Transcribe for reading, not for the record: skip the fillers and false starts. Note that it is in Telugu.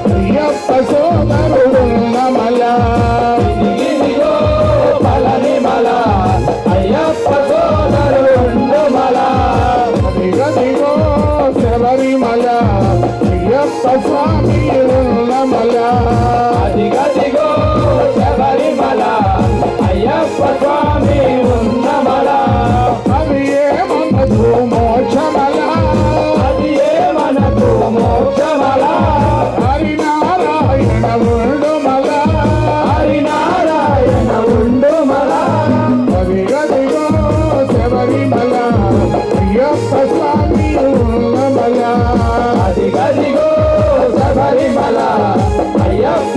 అయ్యప్ప సోదరుడున్న మల ఇదిగో పళనిమల అయ్యప్ప సోదరుండు మల అదిగదిగో శబరిమల అయ్యప్ప స్వామి ఉన్న మల అదిగదిగో శబరిమల అయ్యప్ప స్వామి ఉన్న మల అది ఏమన్నదు మోక్షమల అది ఏ మనకు మోక్షమల హరినారాయణ ఉండు మల హరినారాయణ ఉండు మల అదిగదిగో శబరిమల అయ్యప్ప స్వామి ఉన్న మల అదిగదిగో శబరిమల అయ్యప్ప